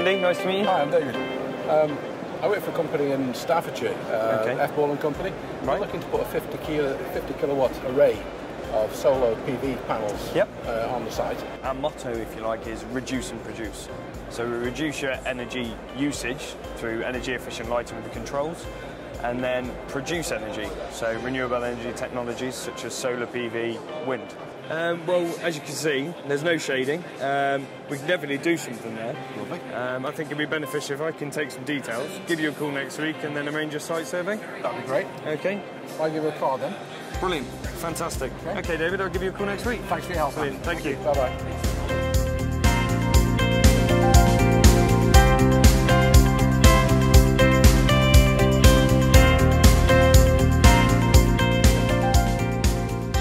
Andy, nice to meet you. Hi, I'm David. I work for a company in Staffordshire, F. Ball and Company. We're looking to put a 50 kilowatt array of solar PV panels on the site. Our motto, if you like, is reduce and produce. So we reduce your energy usage through energy efficient lighting with the controls, and then produce energy, so renewable energy technologies such as solar PV, wind. Well, as you can see, there's no shading. We can definitely do something there. Lovely. I think it'd be beneficial if I can take some details, give you a call next week, and then arrange a site survey. That'd be great. Okay. I'll give you a call then. Brilliant. Fantastic. Okay, David, I'll give you a call next week. Thanks for your help. Brilliant. Thank you. Bye-bye.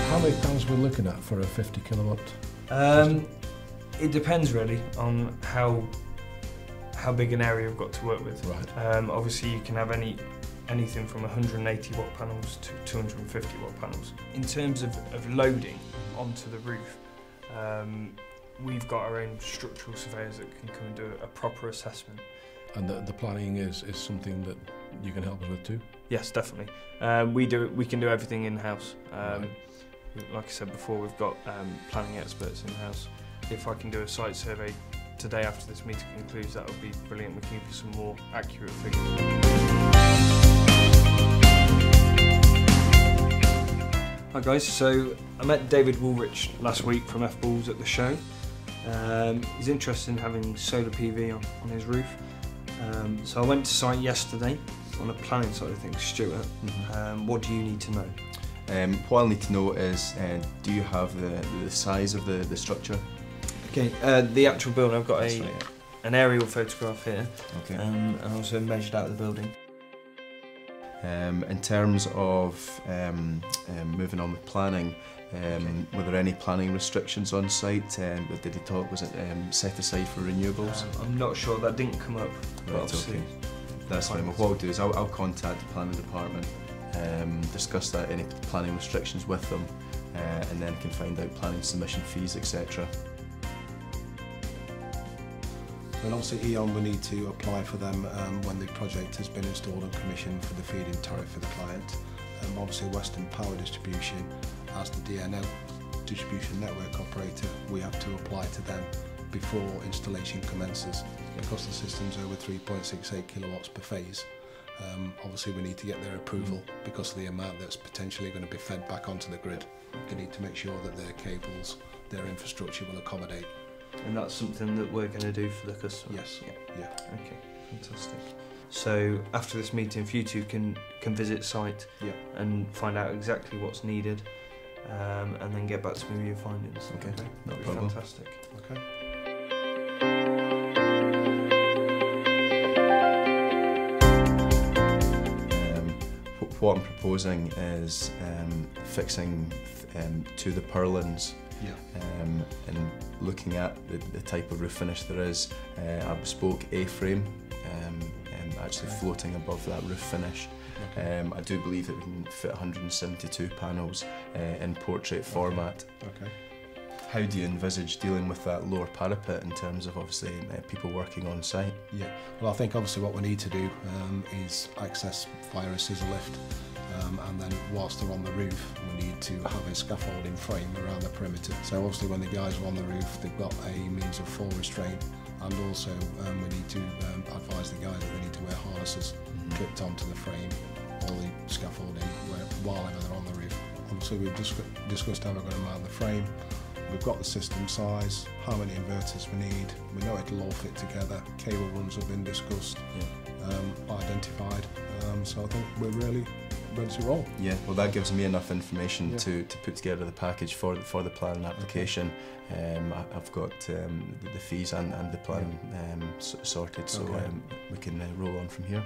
How many panels we're looking at for a 50 kilowatt? It depends really on how big an area you've got to work with. Right. Obviously you can have anything from 180 watt panels to 250 watt panels. In terms of loading onto the roof, we've got our own structural surveyors that can come and do a proper assessment. And the planning is something that you can help us with too? Yes, definitely. We can do everything in-house. Right. Like I said before, we've got planning experts in-house. If I can do a site survey today after this meeting concludes, that would be brilliant. We can give you some more accurate figures. Hi guys, so I met David Woolrich last week from F Balls at the show. He's interested in having solar PV on his roof. So I went to site yesterday on the planning side of things. Stuart, what do you need to know? What I'll need to know is, do you have the size of the structure? Okay, the actual building, I've got an aerial photograph here, Okay. and also measured out the building. In terms of moving on with planning, were there any planning restrictions on site? Did he talk, was it set aside for renewables? I'm not sure, that didn't come up. Right, okay. That's fine. Well, what I'll do is I'll contact the planning department, discuss that, any planning restrictions with them, and then can find out planning submission fees, etc. And obviously E.ON will need to apply for them when the project has been installed and commissioned for the feed-in tariff for the client. Obviously Western Power Distribution, as the DNO distribution network operator, we have to apply to them before installation commences. Because the system's over 3.68 kilowatts per phase, obviously we need to get their approval because of the amount that's potentially going to be fed back onto the grid. They need to make sure that their cables, their infrastructure will accommodate. And that's something that we're going to do for the customer? Yes. Yeah. Okay, fantastic. So after this meeting, if you two can visit site and find out exactly what's needed, and then get back to me with your findings. Okay, no That'd be problem. Fantastic. Okay. What I'm proposing is fixing to the purlins. And looking at the type of roof finish there is, a bespoke A-frame actually floating above that roof finish. I do believe that we can fit 172 panels in portrait format. Okay. How do you envisage dealing with that lower parapet in terms of obviously people working on site? Yeah, well I think obviously what we need to do is access via a scissor lift, and then whilst they're on the roof we need to have a scaffolding frame around the perimeter. So obviously when the guys are on the roof they've got a means of fall restraint, and also we need to advise the guys that they need to wear harnesses clipped onto the frame or the scaffolding while they're on the roof. Obviously we've discussed how we're going to mount the frame. We've got the system size, how many inverters we need, we know it'll all fit together, cable runs have been discussed, identified, so I think we're really ready to roll. Yeah, well that gives me enough information to put together the package for the planning application. I've got the fees and the plan sorted, so we can roll on from here.